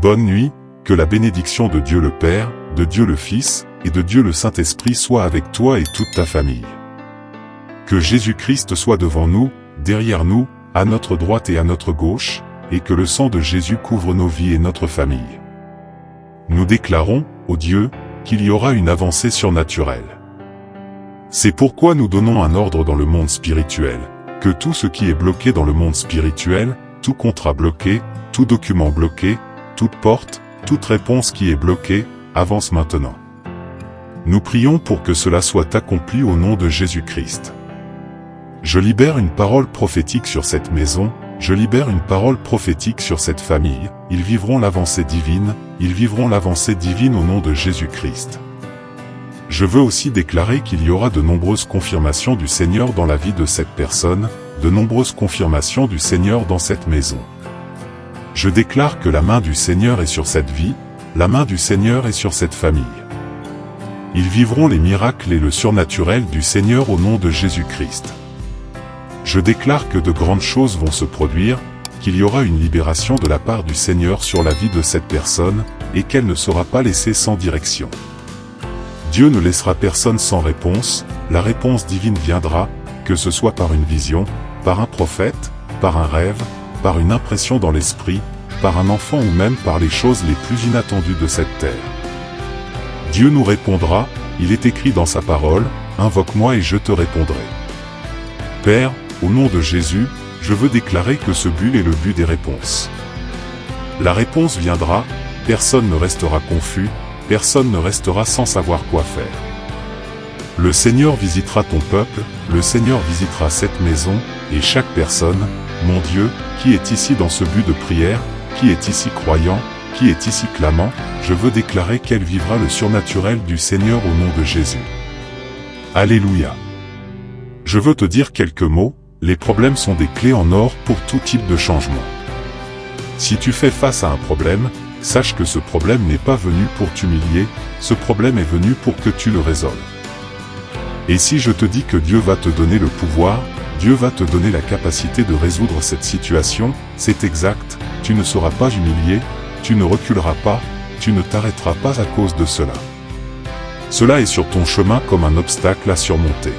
Bonne nuit, que la bénédiction de Dieu le Père, de Dieu le Fils, et de Dieu le Saint-Esprit soit avec toi et toute ta famille. Que Jésus-Christ soit devant nous, derrière nous, à notre droite et à notre gauche, et que le sang de Jésus couvre nos vies et notre famille. Nous déclarons, ô Dieu, qu'il y aura une avancée surnaturelle. C'est pourquoi nous donnons un ordre dans le monde spirituel, que tout ce qui est bloqué dans le monde spirituel, tout contrat bloqué, tout document bloqué, toute porte, toute réponse qui est bloquée, avance maintenant. Nous prions pour que cela soit accompli au nom de Jésus-Christ. Je libère une parole prophétique sur cette maison, je libère une parole prophétique sur cette famille, ils vivront l'avancée divine, ils vivront l'avancée divine au nom de Jésus-Christ. Je veux aussi déclarer qu'il y aura de nombreuses confirmations du Seigneur dans la vie de cette personne, de nombreuses confirmations du Seigneur dans cette maison. Je déclare que la main du Seigneur est sur cette vie, la main du Seigneur est sur cette famille. Ils vivront les miracles et le surnaturel du Seigneur au nom de Jésus-Christ. Je déclare que de grandes choses vont se produire, qu'il y aura une libération de la part du Seigneur sur la vie de cette personne, et qu'elle ne sera pas laissée sans direction. Dieu ne laissera personne sans réponse, la réponse divine viendra, que ce soit par une vision, par un prophète, par un rêve, par une impression dans l'esprit, par un enfant ou même par les choses les plus inattendues de cette terre. Dieu nous répondra, il est écrit dans sa parole, invoque-moi et je te répondrai. Père, au nom de Jésus, je veux déclarer que ce but est le but des réponses. La réponse viendra, personne ne restera confus, personne ne restera sans savoir quoi faire. Le Seigneur visitera ton peuple, le Seigneur visitera cette maison, et chaque personne, mon Dieu, qui est ici dans ce but de prière, qui est ici croyant, qui est ici clamant, je veux déclarer qu'elle vivra le surnaturel du Seigneur au nom de Jésus. Alléluia. Je veux te dire quelques mots, les problèmes sont des clés en or pour tout type de changement. Si tu fais face à un problème, sache que ce problème n'est pas venu pour t'humilier, ce problème est venu pour que tu le résolves. Et si je te dis que Dieu va te donner le pouvoir, Dieu va te donner la capacité de résoudre cette situation, c'est exact, tu ne seras pas humilié, tu ne reculeras pas, tu ne t'arrêteras pas à cause de cela. Cela est sur ton chemin comme un obstacle à surmonter.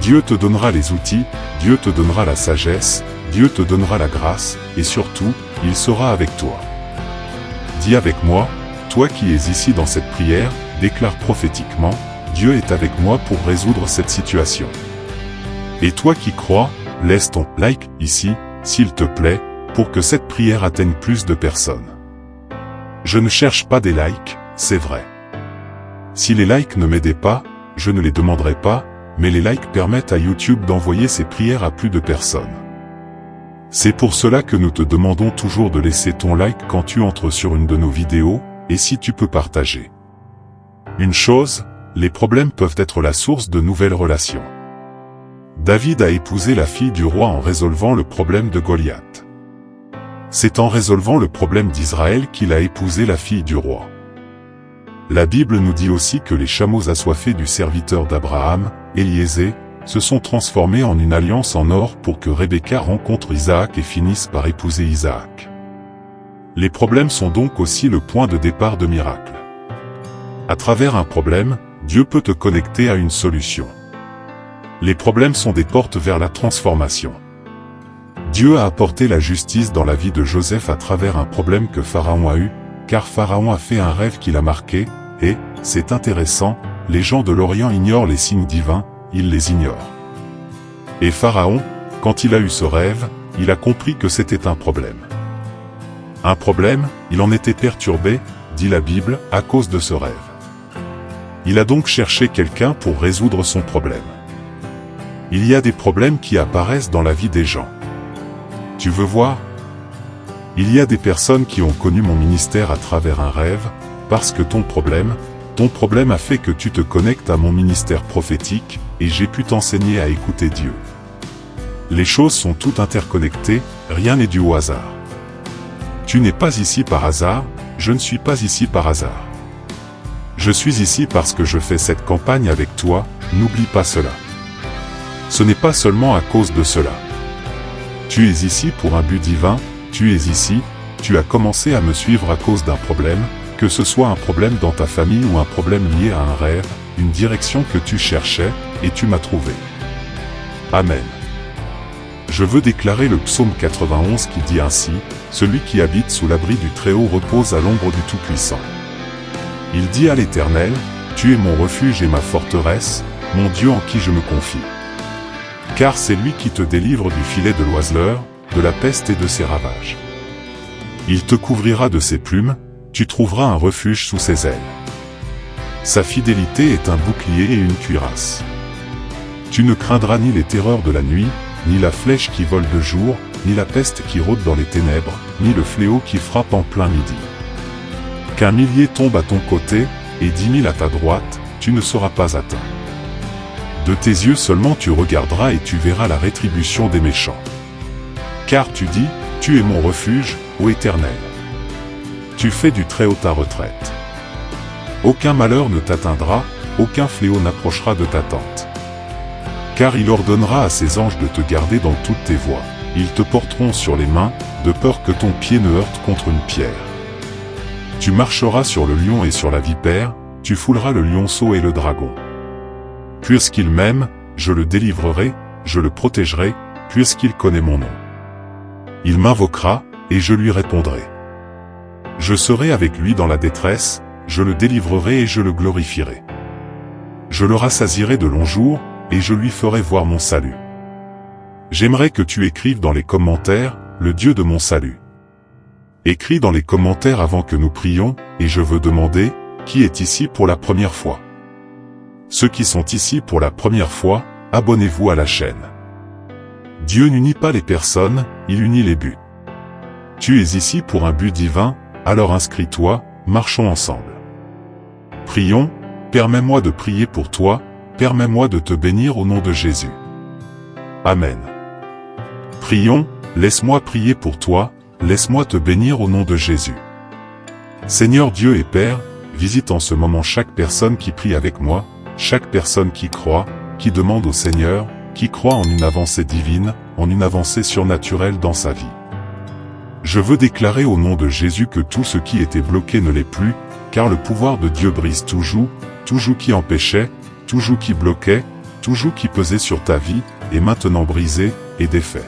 Dieu te donnera les outils, Dieu te donnera la sagesse, Dieu te donnera la grâce, et surtout, il sera avec toi. Dis avec moi, toi qui es ici dans cette prière, déclare prophétiquement, Dieu est avec moi pour résoudre cette situation. Et toi qui crois, laisse ton like ici, s'il te plaît, pour que cette prière atteigne plus de personnes. Je ne cherche pas des likes, c'est vrai. Si les likes ne m'aidaient pas, je ne les demanderais pas, mais les likes permettent à YouTube d'envoyer ces prières à plus de personnes. C'est pour cela que nous te demandons toujours de laisser ton like quand tu entres sur une de nos vidéos, et si tu peux partager. Une chose, les problèmes peuvent être la source de nouvelles relations. David a épousé la fille du roi en résolvant le problème de Goliath. C'est en résolvant le problème d'Israël qu'il a épousé la fille du roi. La Bible nous dit aussi que les chameaux assoiffés du serviteur d'Abraham, Éliézer, se sont transformés en une alliance en or pour que Rebecca rencontre Isaac et finisse par épouser Isaac. Les problèmes sont donc aussi le point de départ de miracles. À travers un problème, Dieu peut te connecter à une solution. Les problèmes sont des portes vers la transformation. Dieu a apporté la justice dans la vie de Joseph à travers un problème que Pharaon a eu, car Pharaon a fait un rêve qui l'a marqué, et, c'est intéressant, les gens de l'Orient ignorent les signes divins, ils les ignorent. Et Pharaon, quand il a eu ce rêve, il a compris que c'était un problème. Un problème, il en était perturbé, dit la Bible, à cause de ce rêve. Il a donc cherché quelqu'un pour résoudre son problème. Il y a des problèmes qui apparaissent dans la vie des gens. Tu veux voir? Il y a des personnes qui ont connu mon ministère à travers un rêve, parce que ton problème a fait que tu te connectes à mon ministère prophétique, et j'ai pu t'enseigner à écouter Dieu. Les choses sont toutes interconnectées, rien n'est dû au hasard. Tu n'es pas ici par hasard, je ne suis pas ici par hasard. Je suis ici parce que je fais cette campagne avec toi, n'oublie pas cela. Ce n'est pas seulement à cause de cela. Tu es ici pour un but divin, tu es ici, tu as commencé à me suivre à cause d'un problème, que ce soit un problème dans ta famille ou un problème lié à un rêve, une direction que tu cherchais, et tu m'as trouvé. Amen. Je veux déclarer le psaume 91 qui dit ainsi, « Celui qui habite sous l'abri du Très-Haut repose à l'ombre du Tout-Puissant. » Il dit à l'Éternel, « Tu es mon refuge et ma forteresse, mon Dieu en qui je me confie. » Car c'est lui qui te délivre du filet de l'oiseleur, de la peste et de ses ravages. Il te couvrira de ses plumes, tu trouveras un refuge sous ses ailes. Sa fidélité est un bouclier et une cuirasse. Tu ne craindras ni les terreurs de la nuit, ni la flèche qui vole de jour, ni la peste qui rôde dans les ténèbres, ni le fléau qui frappe en plein midi. Qu'un millier tombe à ton côté, et 10 000 à ta droite, tu ne seras pas atteint. De tes yeux seulement tu regarderas et tu verras la rétribution des méchants. Car tu dis, tu es mon refuge, ô Éternel. Tu fais du Très-Haut ta retraite. Aucun malheur ne t'atteindra, aucun fléau n'approchera de ta tente. Car il ordonnera à ses anges de te garder dans toutes tes voies. Ils te porteront sur les mains, de peur que ton pied ne heurte contre une pierre. Tu marcheras sur le lion et sur la vipère, tu fouleras le lionceau et le dragon. Puisqu'il m'aime, je le délivrerai, je le protégerai, puisqu'il connaît mon nom. Il m'invoquera, et je lui répondrai. Je serai avec lui dans la détresse, je le délivrerai et je le glorifierai. Je le rassasierai de longs jours, et je lui ferai voir mon salut. J'aimerais que tu écrives dans les commentaires, le Dieu de mon salut. Écris dans les commentaires avant que nous prions, et je veux demander, qui est ici pour la première fois? Ceux qui sont ici pour la première fois, abonnez-vous à la chaîne. Dieu n'unit pas les personnes, il unit les buts. Tu es ici pour un but divin, alors inscris-toi, marchons ensemble. Prions, permets-moi de prier pour toi, permets-moi de te bénir au nom de Jésus. Amen. Prions, laisse-moi prier pour toi, laisse-moi te bénir au nom de Jésus. Seigneur Dieu et Père, visite en ce moment chaque personne qui prie avec moi, chaque personne qui croit, qui demande au Seigneur, qui croit en une avancée divine, en une avancée surnaturelle dans sa vie. Je veux déclarer au nom de Jésus que tout ce qui était bloqué ne l'est plus, car le pouvoir de Dieu brise tout joug qui empêchait, tout joug qui bloquait, tout joug qui pesait sur ta vie, est maintenant brisé et défait.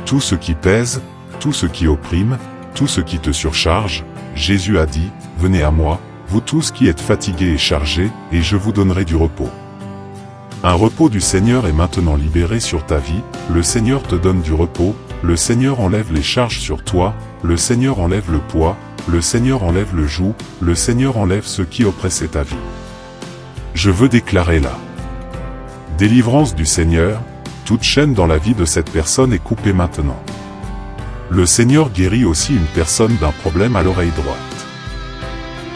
Tout ce qui pèse, tout ce qui opprime, tout ce qui te surcharge, Jésus a dit, « Venez à moi, vous tous qui êtes fatigués et chargés, et je vous donnerai du repos. » Un repos du Seigneur est maintenant libéré sur ta vie, le Seigneur te donne du repos, le Seigneur enlève les charges sur toi, le Seigneur enlève le poids, le Seigneur enlève le joug, le Seigneur enlève ce qui oppressait ta vie. Je veux déclarer la délivrance du Seigneur, toute chaîne dans la vie de cette personne est coupée maintenant. Le Seigneur guérit aussi une personne d'un problème à l'oreille droite.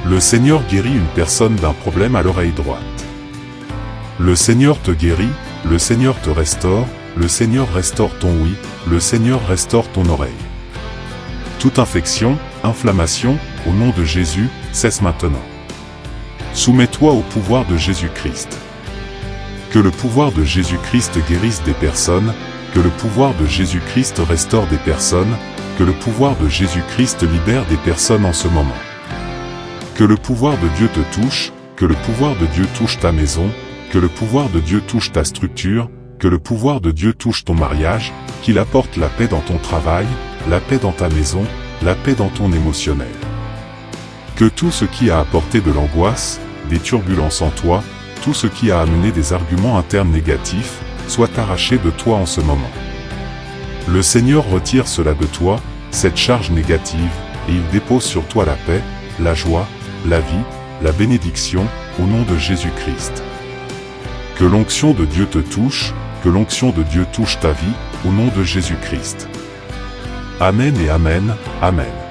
Le Seigneur guérit une personne d'un problème à l'oreille droite. Le Seigneur te guérit, le Seigneur te restaure, le Seigneur restaure ton oui, le Seigneur restaure ton oreille. Toute infection, inflammation, au nom de Jésus, cesse maintenant. Soumets-toi au pouvoir de Jésus-Christ. Que le pouvoir de Jésus-Christ guérisse des personnes, que le pouvoir de Jésus-Christ restaure des personnes, que le pouvoir de Jésus-Christ libère des personnes en ce moment. Que le pouvoir de Dieu te touche, que le pouvoir de Dieu touche ta maison, que le pouvoir de Dieu touche ta structure, que le pouvoir de Dieu touche ton mariage, qu'il apporte la paix dans ton travail, la paix dans ta maison, la paix dans ton émotionnel. Que tout ce qui a apporté de l'angoisse, des turbulences en toi, tout ce qui a amené des arguments internes négatifs, soit arraché de toi en ce moment. Le Seigneur retire cela de toi, cette charge négative, et il dépose sur toi la paix, la joie, la vie, la bénédiction, au nom de Jésus-Christ. Que l'onction de Dieu te touche, que l'onction de Dieu touche ta vie, au nom de Jésus-Christ. Amen et Amen, Amen.